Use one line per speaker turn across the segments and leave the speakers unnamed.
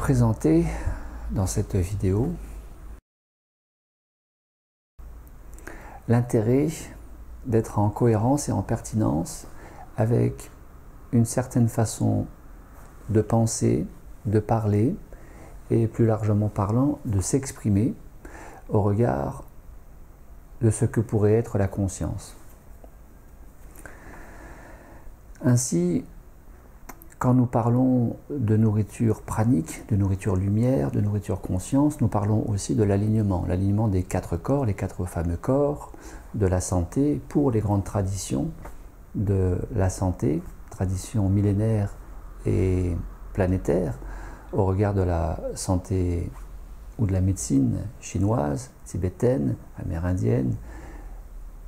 présenter dans cette vidéo l'intérêt d'être en cohérence et en pertinence avec une certaine façon de penser, de parler et plus largement parlant de s'exprimer au regard de ce que pourrait être la conscience. Ainsi, quand nous parlons de nourriture pranique, de nourriture lumière, de nourriture conscience, nous parlons aussi de l'alignement des 4 corps, les 4 fameux corps, de la santé pour les grandes traditions de la santé, traditions millénaires et planétaires, au regard de la santé ou de la médecine chinoise, tibétaine, amérindienne,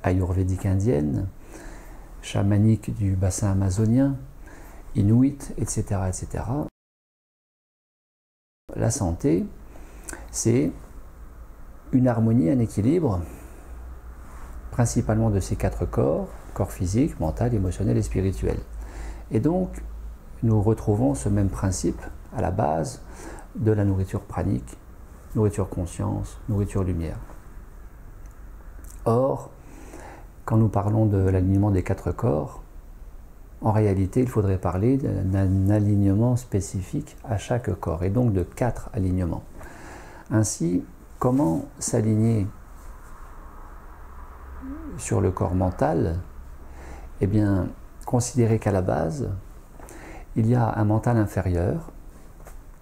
ayurvédique indienne, chamanique du bassin amazonien, inuit, etc., etc. La santé, c'est une harmonie, un équilibre, principalement de ces 4 corps, corps physique, mental, émotionnel et spirituel. Et donc, nous retrouvons ce même principe à la base de la nourriture pranique, nourriture conscience, nourriture lumière. Or, quand nous parlons de l'alignement des 4 corps, en réalité, il faudrait parler d'un alignement spécifique à chaque corps, et donc de 4 alignements. Ainsi, comment s'aligner sur le corps mental? Eh bien, considérez qu'à la base, il y a un mental inférieur,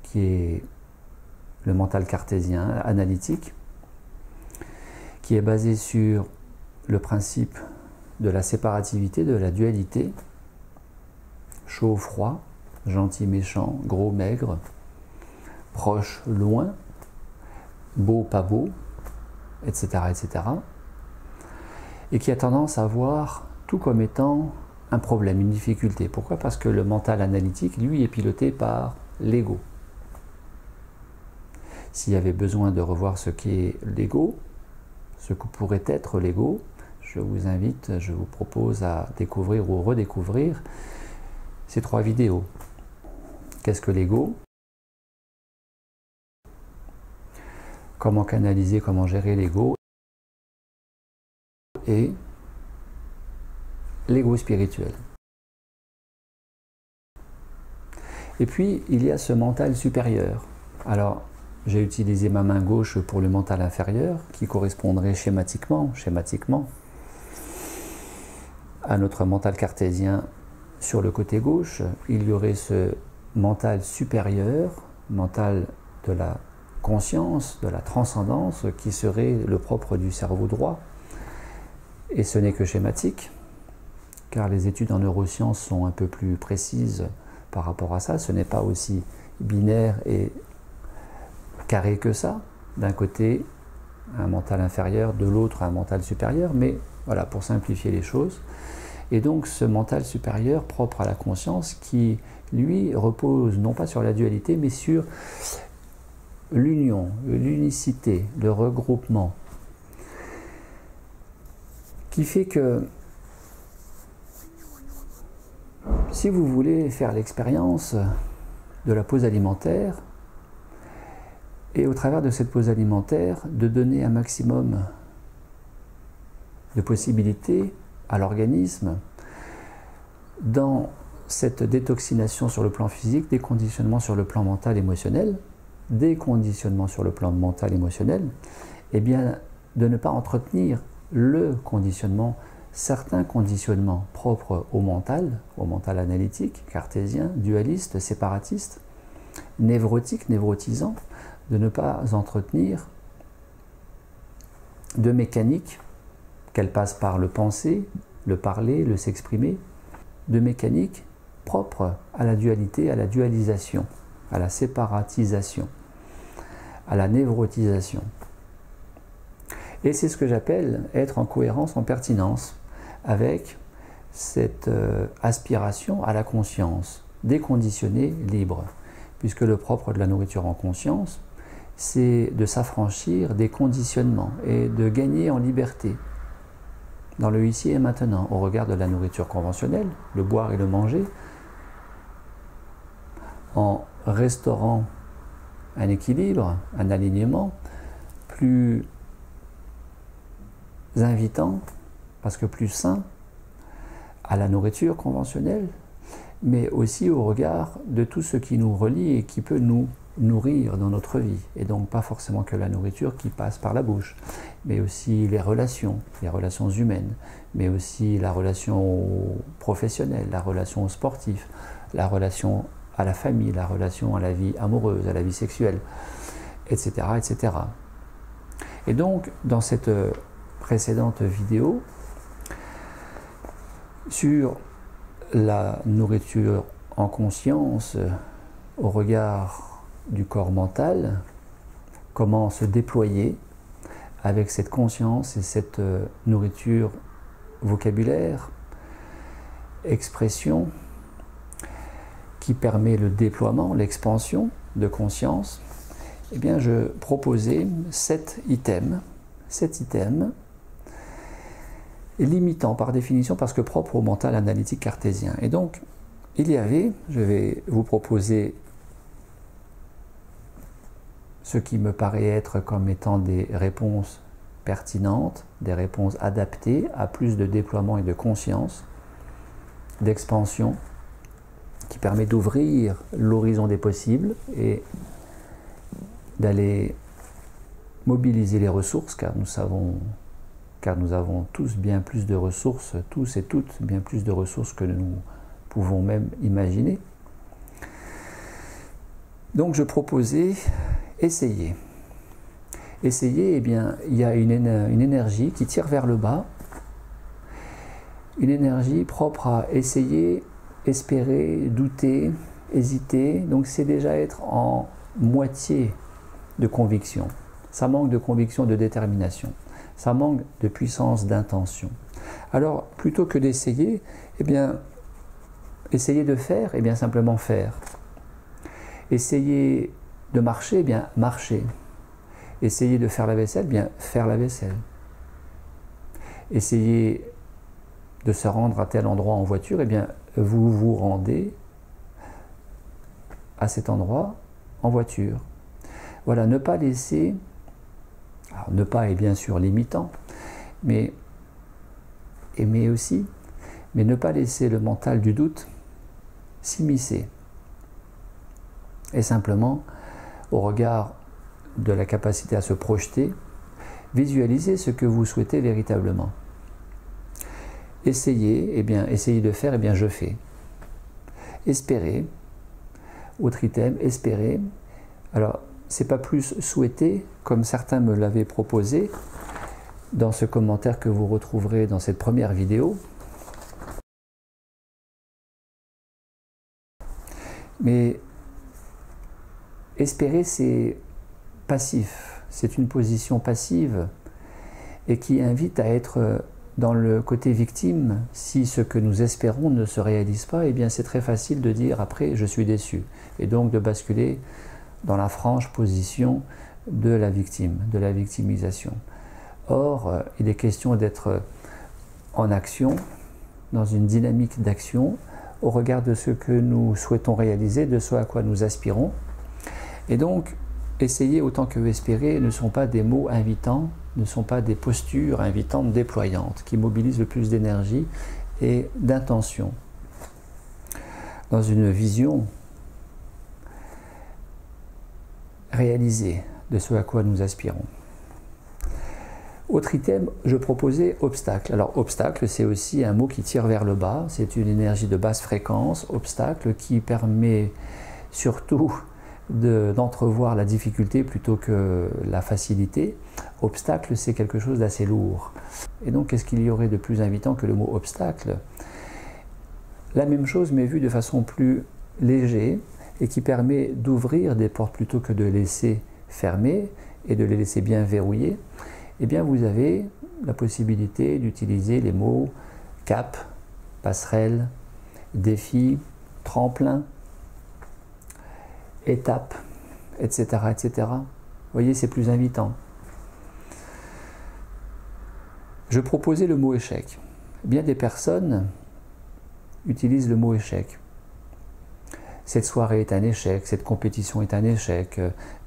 qui est le mental cartésien, analytique, qui est basé sur le principe de la séparativité, de la dualité, chaud, froid, gentil, méchant, gros, maigre, proche, loin, beau, pas beau, etc., etc. Et qui a tendance à voir tout comme étant un problème, une difficulté. Pourquoi? Parce que le mental analytique, lui, est piloté par l'ego. S'il y avait besoin de revoir ce qu'est l'ego, ce que pourrait être l'ego, je vous propose à découvrir ou redécouvrir ces 3 vidéos. Qu'est-ce que l'ego? Comment canaliser, comment gérer l'ego? Et l'ego spirituel. Et puis, il y a ce mental supérieur. Alors, j'ai utilisé ma main gauche pour le mental inférieur, qui correspondrait schématiquement à notre mental cartésien. Sur le côté gauche, il y aurait ce mental supérieur, mental de la conscience, de la transcendance, qui serait le propre du cerveau droit. Et ce n'est que schématique, car les études en neurosciences sont un peu plus précises par rapport à ça. Ce n'est pas aussi binaire et carré que ça. D'un côté, un mental inférieur, de l'autre, un mental supérieur, mais voilà, pour simplifier les choses. Et donc ce mental supérieur propre à la conscience qui, lui, repose non pas sur la dualité, mais sur l'union, l'unicité, le regroupement, qui fait que si vous voulez faire l'expérience de la pause alimentaire, et au travers de cette pause alimentaire, de donner un maximum de possibilités à l'organisme dans cette détoxination sur le plan physique, des conditionnements sur le plan mental émotionnel, des conditionnements sur le plan mental émotionnel, et bien de ne pas entretenir le conditionnement, certains conditionnements propres au mental analytique, cartésien, dualiste, séparatiste, névrotique, névrotisant, de ne pas entretenir de mécanique, qu'elle passe par le penser, le parler, le s'exprimer, de mécanique propre à la dualité, à la dualisation, à la séparatisation, à la névrotisation. Et c'est ce que j'appelle être en cohérence, en pertinence, avec cette aspiration à la conscience, déconditionnée, libre. Puisque le propre de la nourriture en conscience, c'est de s'affranchir des conditionnements et de gagner en liberté. Dans le ici et maintenant, au regard de la nourriture conventionnelle, le boire et le manger, en restaurant un équilibre, un alignement, plus invitant, parce que plus sain, à la nourriture conventionnelle, mais aussi au regard de tout ce qui nous relie et qui peut nous nourrir dans notre vie. Et donc pas forcément que la nourriture qui passe par la bouche, mais aussi les relations humaines, mais aussi la relation professionnelle, la relation au sportif, la relation à la famille, la relation à la vie amoureuse, à la vie sexuelle, etc., etc. Et donc, dans cette précédente vidéo, sur la nourriture en conscience au regard du corps mental, comment se déployer avec cette conscience et cette nourriture vocabulaire, expression, qui permet le déploiement, l'expansion de conscience, eh bien je proposais 7 items limitants par définition parce que propres au mental analytique cartésien. Et donc, il y avait, je vais vous proposer ce qui me paraît être comme étant des réponses pertinentes, des réponses adaptées à plus de déploiement et de conscience, d'expansion, qui permet d'ouvrir l'horizon des possibles et d'aller mobiliser les ressources, car nous avons tous bien plus de ressources, tous et toutes bien plus de ressources que nous pouvons même imaginer. Donc je proposais essayer. Essayer, eh bien, il y a une énergie qui tire vers le bas, une énergie propre à essayer, espérer, douter, hésiter. Donc c'est déjà être en moitié de conviction. Ça manque de conviction, de détermination. Ça manque de puissance d'intention. Alors, plutôt que d'essayer, eh bien, essayer de faire, eh bien, simplement faire. Essayer de marcher, eh bien, marcher. Essayer de faire la vaisselle, eh bien, faire la vaisselle. Essayer de se rendre à tel endroit en voiture, eh bien, vous vous rendez à cet endroit en voiture. Voilà, ne pas laisser, alors ne pas est bien sûr limitant, mais aimer aussi, mais ne pas laisser le mental du doute s'immiscer. Et simplement, au regard de la capacité à se projeter, visualiser ce que vous souhaitez véritablement. Essayez, eh bien, essayez de faire, eh bien, je fais. Espérer, autre item, espérer. Alors, c'est pas plus souhaiter, comme certains me l'avaient proposé, dans ce commentaire que vous retrouverez dans cette première vidéo. Mais espérer, c'est passif, c'est une position passive et qui invite à être dans le côté victime. Si ce que nous espérons ne se réalise pas, eh bien c'est très facile de dire après je suis déçu et donc de basculer dans la franche position de la victime, de la victimisation. Or, il est question d'être en action, dans une dynamique d'action, au regard de ce que nous souhaitons réaliser, de ce à quoi nous aspirons. Et donc, essayer autant que espérer ne sont pas des mots invitants, ne sont pas des postures invitantes, déployantes, qui mobilisent le plus d'énergie et d'intention. Dans une vision réalisée de ce à quoi nous aspirons. Autre item, je proposais obstacle. Alors obstacle, c'est aussi un mot qui tire vers le bas, c'est une énergie de basse fréquence, obstacle, qui permet surtout d'entrevoir la difficulté plutôt que la facilité. Obstacle, c'est quelque chose d'assez lourd. Et donc, qu'est-ce qu'il y aurait de plus invitant que le mot obstacle? La même chose, mais vue de façon plus légère et qui permet d'ouvrir des portes plutôt que de laisser fermer et de les laisser bien verrouillées. Eh bien, vous avez la possibilité d'utiliser les mots cap, passerelle, défi, tremplin, étape, etc., etc. Vous voyez, c'est plus invitant. Je proposais le mot échec. Bien des personnes utilisent le mot échec. cette soirée est un échec, cette compétition est un échec,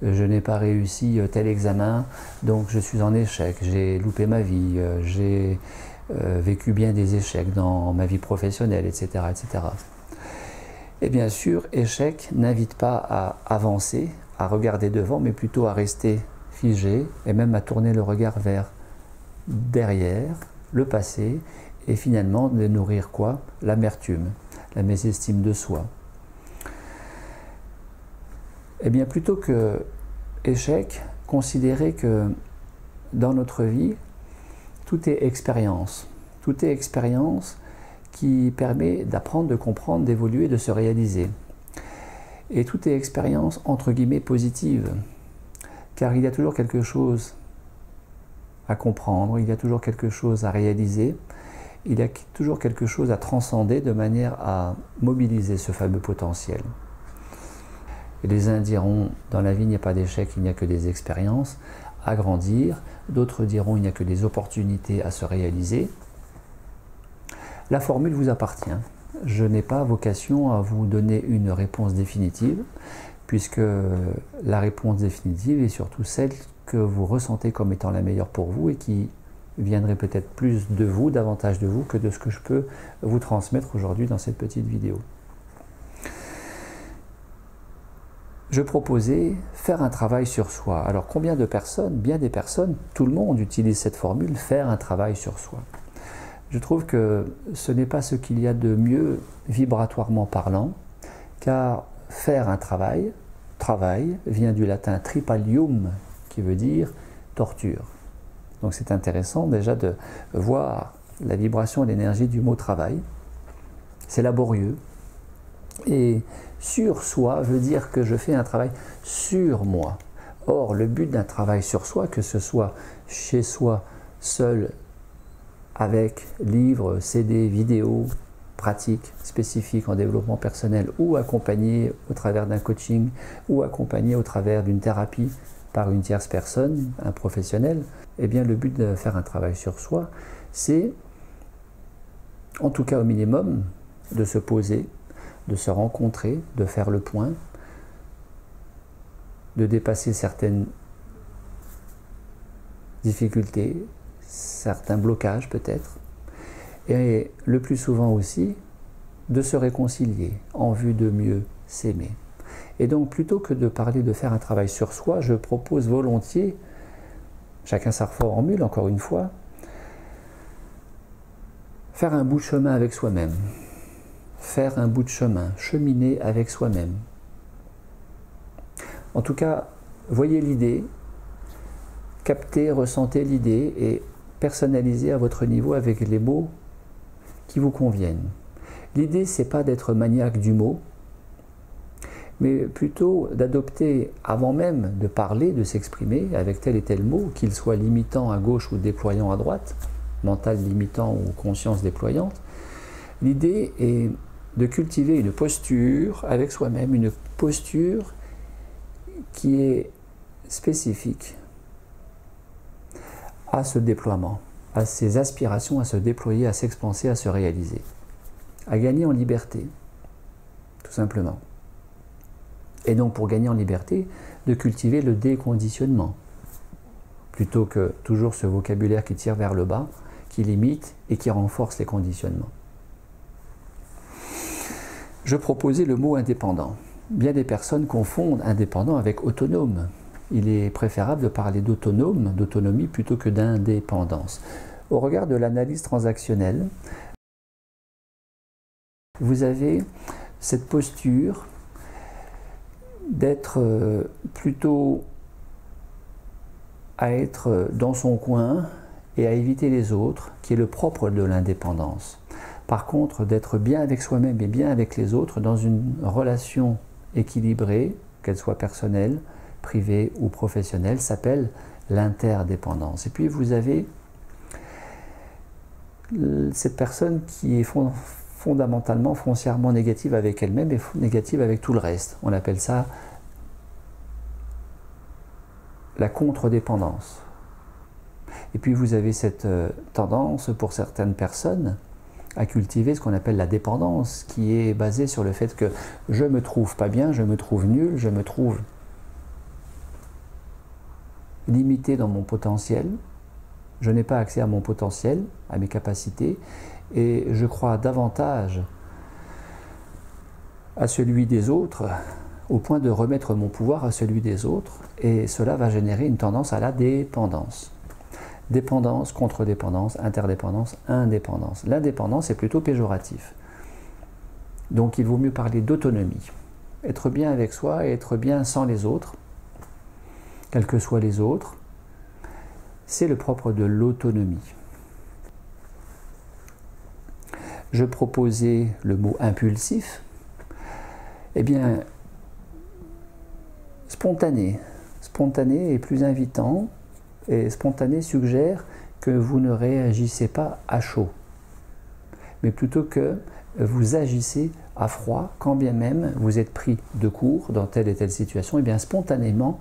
je n'ai pas réussi tel examen, donc je suis en échec, j'ai loupé ma vie, j'ai vécu bien des échecs dans ma vie professionnelle, etc., etc. Et bien sûr, échec n'invite pas à avancer, à regarder devant, mais plutôt à rester figé et même à tourner le regard vers derrière, le passé, et finalement de nourrir quoi? L'amertume, la mésestime de soi. Eh bien, plutôt que échec, considérez que dans notre vie, tout est expérience. Tout est expérience qui permet d'apprendre, de comprendre, d'évoluer, de se réaliser. Et tout est expérience entre guillemets positive, car il y a toujours quelque chose à comprendre, il y a toujours quelque chose à réaliser, il y a toujours quelque chose à transcender de manière à mobiliser ce fameux potentiel. Et les uns diront, dans la vie il n'y a pas d'échec, il n'y a que des expériences à grandir, d'autres diront, il n'y a que des opportunités à se réaliser. La formule vous appartient. Je n'ai pas vocation à vous donner une réponse définitive, puisque la réponse définitive est surtout celle que vous ressentez comme étant la meilleure pour vous et qui viendrait peut-être plus de vous, davantage de vous, que de ce que je peux vous transmettre aujourd'hui dans cette petite vidéo. Je proposais faire un travail sur soi. Alors combien de personnes, bien des personnes, tout le monde utilise cette formule, faire un travail sur soi. Je trouve que ce n'est pas ce qu'il y a de mieux vibratoirement parlant, car faire un travail, travail vient du latin tripalium, qui veut dire torture. Donc c'est intéressant déjà de voir la vibration et l'énergie du mot travail. C'est laborieux. Et sur soi veut dire que je fais un travail sur moi. Or, le but d'un travail sur soi, que ce soit chez soi, seul, avec livres, CD, vidéos, pratiques spécifiques en développement personnel ou accompagné au travers d'un coaching ou accompagné au travers d'une thérapie par une tierce personne, un professionnel, eh bien le but de faire un travail sur soi, c'est, en tout cas au minimum, de se poser, de se rencontrer, de faire le point, de dépasser certaines difficultés, certains blocages peut-être, et le plus souvent aussi, de se réconcilier en vue de mieux s'aimer. Et donc plutôt que de parler de faire un travail sur soi, je propose volontiers, chacun sa formule encore une fois, faire un bout de chemin avec soi-même. Faire un bout de chemin, cheminer avec soi-même. En tout cas, voyez l'idée, captez, ressentez l'idée et personnalisez à votre niveau avec les mots qui vous conviennent. L'idée, c'est pas d'être maniaque du mot, mais plutôt d'adopter, avant même de parler, de s'exprimer avec tel et tel mot, qu'il soit limitant à gauche ou déployant à droite, mental limitant ou conscience déployante. L'idée est de cultiver une posture avec soi-même, une posture qui est spécifique à ce déploiement, à ces aspirations à se déployer, à s'expanser, à se réaliser, à gagner en liberté, tout simplement. Et donc pour gagner en liberté, de cultiver le déconditionnement, plutôt que toujours ce vocabulaire qui tire vers le bas, qui limite et qui renforce les conditionnements. Je proposais le mot indépendant. Bien des personnes confondent indépendant avec autonome. Il est préférable de parler d'autonome, d'autonomie, plutôt que d'indépendance. Au regard de l'analyse transactionnelle, vous avez cette posture d'être plutôt à être dans son coin et à éviter les autres, qui est le propre de l'indépendance. Par contre, d'être bien avec soi-même et bien avec les autres dans une relation équilibrée, qu'elle soit personnelle, privée ou professionnelle, s'appelle l'interdépendance. Et puis vous avez cette personne qui est fondamentalement, foncièrement négative avec elle-même et négative avec tout le reste. On appelle ça la contre-dépendance. Et puis vous avez cette tendance pour certaines personnes à cultiver ce qu'on appelle la dépendance, qui est basée sur le fait que je me trouve pas bien, je me trouve nul, je me trouve limité dans mon potentiel, je n'ai pas accès à mon potentiel, à mes capacités, et je crois davantage à celui des autres, au point de remettre mon pouvoir à celui des autres, et cela va générer une tendance à la dépendance. Dépendance, contre-dépendance, interdépendance, indépendance. L'indépendance est plutôt péjoratif. Donc il vaut mieux parler d'autonomie. Être bien avec soi et être bien sans les autres, quels que soient les autres, c'est le propre de l'autonomie. Je proposais le mot impulsif. Eh bien, spontané. Spontané est plus invitant, et spontané suggère que vous ne réagissez pas à chaud, mais plutôt que vous agissez à froid, quand bien même vous êtes pris de court dans telle et telle situation. Et bien spontanément,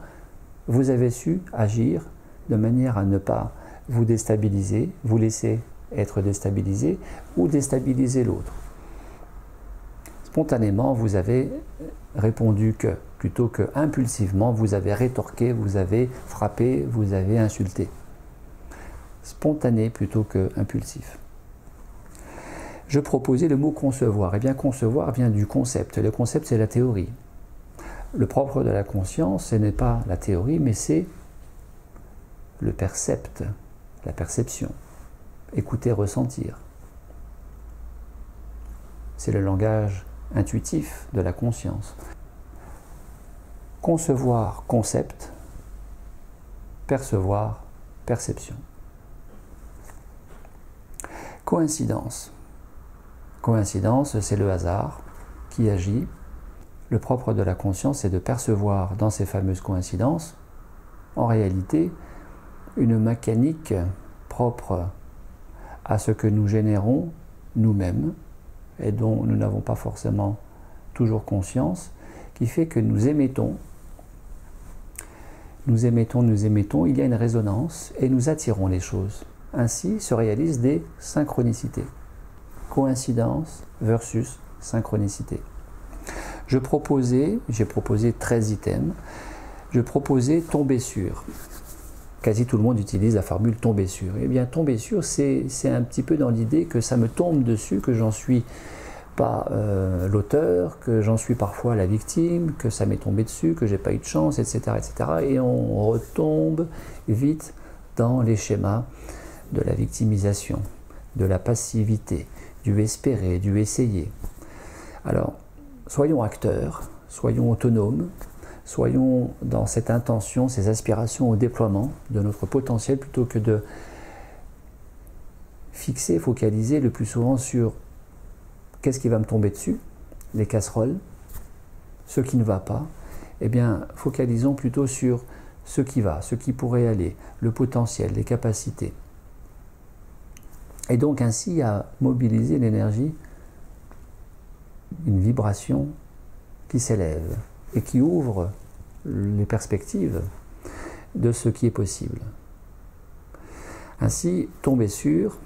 vous avez su agir de manière à ne pas vous déstabiliser, vous laisser être déstabilisé ou déstabiliser l'autre. Spontanément, vous avez répondu que, plutôt que impulsivement, vous avez rétorqué, vous avez frappé, vous avez insulté. Spontané plutôt que impulsif. Je proposais le mot concevoir. Eh bien, concevoir vient du concept. Le concept, c'est la théorie. Le propre de la conscience, ce n'est pas la théorie, mais c'est le percept, la perception. Écouter, ressentir. C'est le langage intuitif de la conscience. Concevoir, concept. Percevoir, perception. Coïncidence. Coïncidence, c'est le hasard qui agit. Le propre de la conscience, c'est de percevoir dans ces fameuses coïncidences, en réalité, une mécanique propre à ce que nous générons nous-mêmes et dont nous n'avons pas forcément toujours conscience, qui fait que nous émettons, il y a une résonance et nous attirons les choses. Ainsi se réalisent des synchronicités. Coïncidence versus synchronicité. J'ai proposé 13 items, je proposais tomber sur. Quasi tout le monde utilise la formule tomber sur. Eh bien, tomber sur, c'est un petit peu dans l'idée que ça me tombe dessus, que j'en suis pas l'auteur, que j'en suis parfois la victime, que ça m'est tombé dessus, que j'ai pas eu de chance, etc., etc. Et on retombe vite dans les schémas de la victimisation, de la passivité, du espérer, du essayer. Alors, soyons acteurs, soyons autonomes, soyons dans cette intention, ces aspirations au déploiement de notre potentiel, plutôt que de fixer, focaliser le plus souvent sur qu'est-ce qui va me tomber dessus, les casseroles, ce qui ne va pas. Eh bien, focalisons plutôt sur ce qui va, ce qui pourrait aller, le potentiel, les capacités. Et donc ainsi à mobiliser l'énergie, une vibration qui s'élève et qui ouvre les perspectives de ce qui est possible. Ainsi, tomber sur,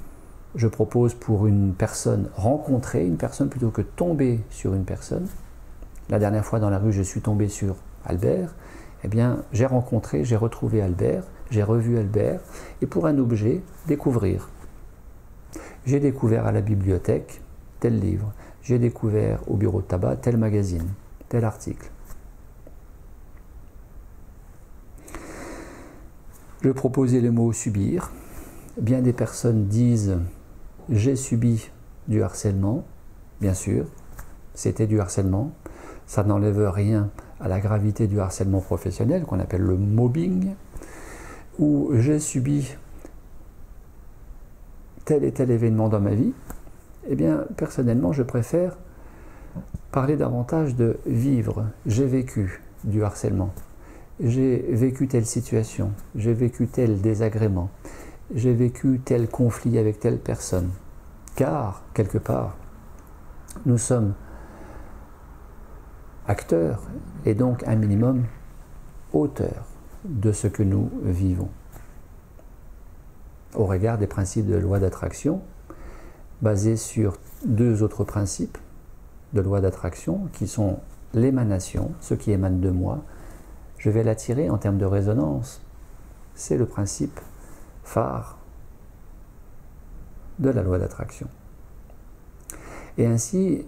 je propose pour une personne, rencontrer une personne plutôt que tomber sur une personne. La dernière fois dans la rue, je suis tombé sur Albert. Eh bien, j'ai rencontré, j'ai retrouvé Albert, j'ai revu Albert, et pour un objet, découvrir. J'ai découvert à la bibliothèque tel livre, j'ai découvert au bureau de tabac tel magazine, tel article. Je proposais le mot subir. Bien des personnes disent j'ai subi du harcèlement. Bien sûr, c'était du harcèlement. Ça n'enlève rien à la gravité du harcèlement professionnel qu'on appelle le mobbing. Ou j'ai subi tel et tel événement dans ma vie. Eh bien, personnellement, je préfère parler davantage de vivre. J'ai vécu du harcèlement. J'ai vécu telle situation. J'ai vécu tel désagrément. J'ai vécu tel conflit avec telle personne. Car, quelque part, nous sommes acteurs et donc un minimum auteurs de ce que nous vivons. Au regard des principes de loi d'attraction, basé sur deux autres principes de loi d'attraction qui sont l'émanation, ce qui émane de moi. Je vais l'attirer en termes de résonance. C'est le principe phare de la loi d'attraction. Et ainsi,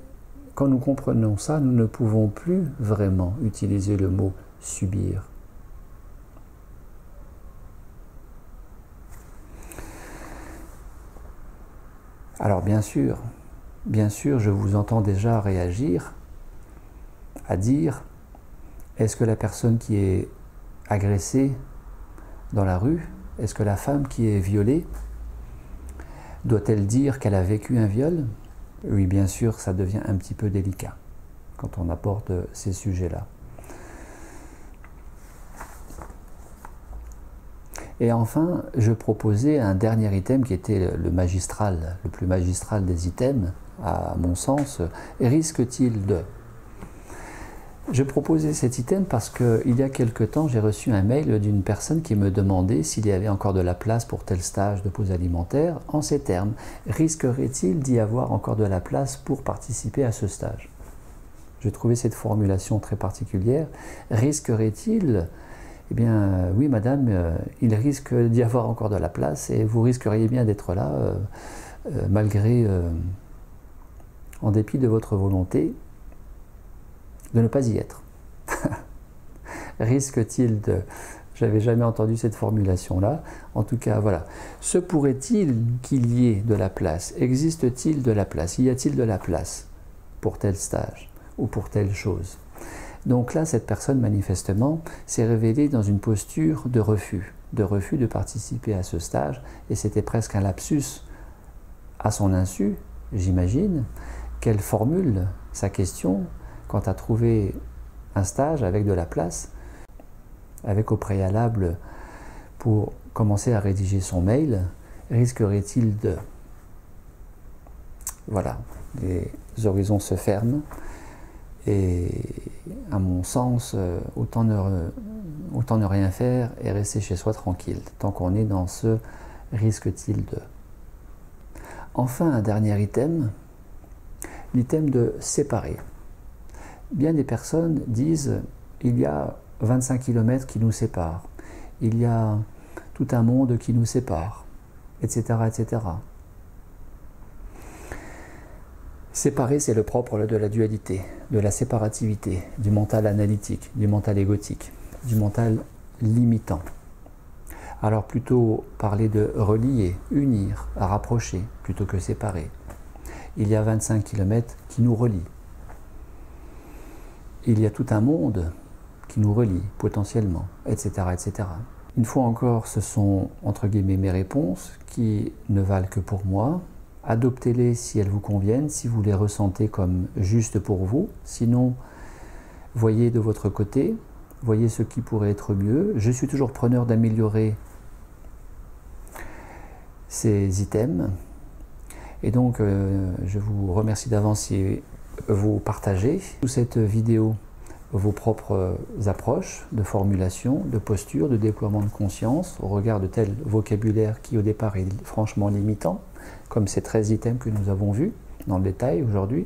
quand nous comprenons ça, nous ne pouvons plus vraiment utiliser le mot subir. Alors bien sûr, je vous entends déjà réagir, à dire, est-ce que la personne qui est agressée dans la rue, est-ce que la femme qui est violée, doit-elle dire qu'elle a vécu un viol? Oui, bien sûr, ça devient un petit peu délicat quand on aborde ces sujets-là. Et enfin, je proposais un dernier item qui était le magistral, le plus magistral des items, à mon sens. Risque-t-il de... Je proposais cet item parce qu'il y a quelque temps, j'ai reçu un mail d'une personne qui me demandait s'il y avait encore de la place pour tel stage de pause alimentaire. En ces termes, risquerait-il d'y avoir encore de la place pour participer à ce stage? Je trouvais cette formulation très particulière. Risquerait-il? Eh bien, oui, madame, il risque d'y avoir encore de la place et vous risqueriez bien d'être là, malgré, en dépit de votre volonté, de ne pas y être. Risque-t-il de... J'avais jamais entendu cette formulation-là. En tout cas, voilà. Se pourrait-il qu'il y ait de la place? Existe-t-il de la place? Y a-t-il de la place pour tel stage ou pour telle chose? Donc là, cette personne, manifestement, s'est révélée dans une posture de refus de participer à ce stage, et c'était presque un lapsus à son insu, j'imagine, qu'elle formule sa question quant à trouver un stage avec de la place, avec au préalable, pour commencer à rédiger son mail, risquerait-il de... Voilà, les horizons se ferment. Et à mon sens, autant ne rien faire et rester chez soi tranquille, tant qu'on est dans ce risque-t-il de. Enfin, un dernier item, l'item de séparer. Bien des personnes disent, il y a 25 km qui nous séparent, il y a tout un monde qui nous sépare, etc., etc. Séparer, c'est le propre de la dualité, de la séparativité, du mental analytique, du mental égotique, du mental limitant. Alors plutôt parler de relier, unir, rapprocher, plutôt que séparer. Il y a 25 km qui nous relient. Il y a tout un monde qui nous relie, potentiellement, etc., etc. Une fois encore, ce sont, entre guillemets, mes réponses qui ne valent que pour moi. Adoptez-les si elles vous conviennent, si vous les ressentez comme justes pour vous. Sinon, voyez de votre côté, voyez ce qui pourrait être mieux. Je suis toujours preneur d'améliorer ces items. Et donc, je vous remercie d'avance si vous partagez sous cette vidéo vos propres approches de formulation, de posture, de déploiement de conscience au regard de tel vocabulaire qui au départ est franchement limitant, comme ces 13 items que nous avons vus dans le détail aujourd'hui.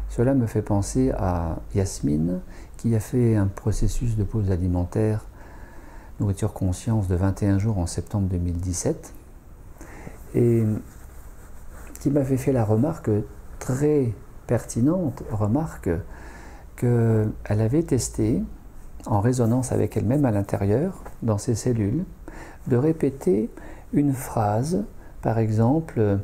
Cela me fait penser à Yasmine qui a fait un processus de pause alimentaire nourriture conscience de 21 jours en septembre 2017 et qui m'avait fait la remarque très pertinente, qu'elle avait testé, en résonance avec elle-même à l'intérieur, dans ses cellules, de répéter une phrase, par exemple,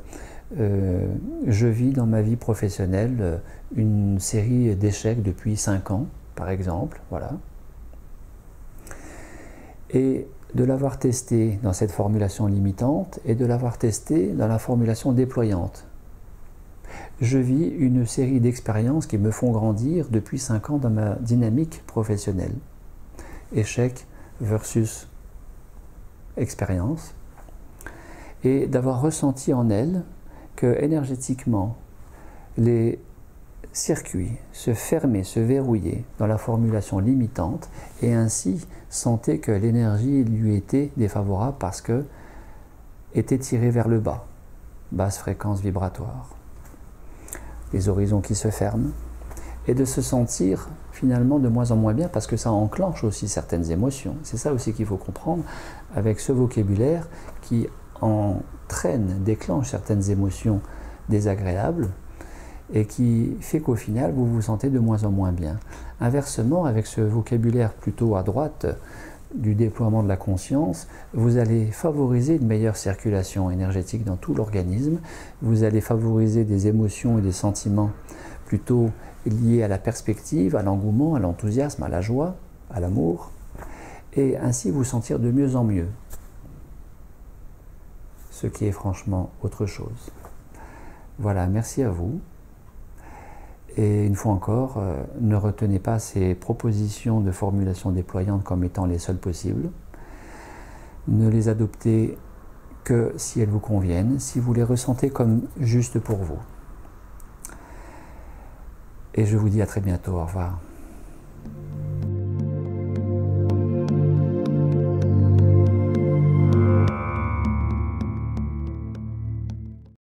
je vis dans ma vie professionnelle une série d'échecs depuis 5 ans, par exemple, voilà. Et de l'avoir testé dans cette formulation limitante et de l'avoir testé dans la formulation déployante. Je vis une série d'expériences qui me font grandir depuis 5 ans dans ma dynamique professionnelle. Échec versus expérience. Et d'avoir ressenti en elle que énergétiquement, les circuits se fermaient, se verrouillaient dans la formulation limitante et ainsi sentait que l'énergie lui était défavorable parce que était tirée vers le bas. basse fréquence vibratoire. Les horizons qui se ferment, et de se sentir finalement de moins en moins bien, parce que ça enclenche aussi certaines émotions. C'est ça aussi qu'il faut comprendre avec ce vocabulaire qui entraîne, déclenche certaines émotions désagréables, et qui fait qu'au final, vous vous sentez de moins en moins bien. Inversement, avec ce vocabulaire plutôt à droite du déploiement de la conscience, vous allez favoriser une meilleure circulation énergétique dans tout l'organisme, vous allez favoriser des émotions et des sentiments plutôt liés à la perspective, à l'engouement, à l'enthousiasme, à la joie, à l'amour, et ainsi vous sentir de mieux en mieux, ce qui est franchement autre chose. Voilà, merci à vous. Et une fois encore, ne retenez pas ces propositions de formulation déployante comme étant les seules possibles. Ne les adoptez que si elles vous conviennent, si vous les ressentez comme justes pour vous. Et je vous dis à très bientôt. Au revoir.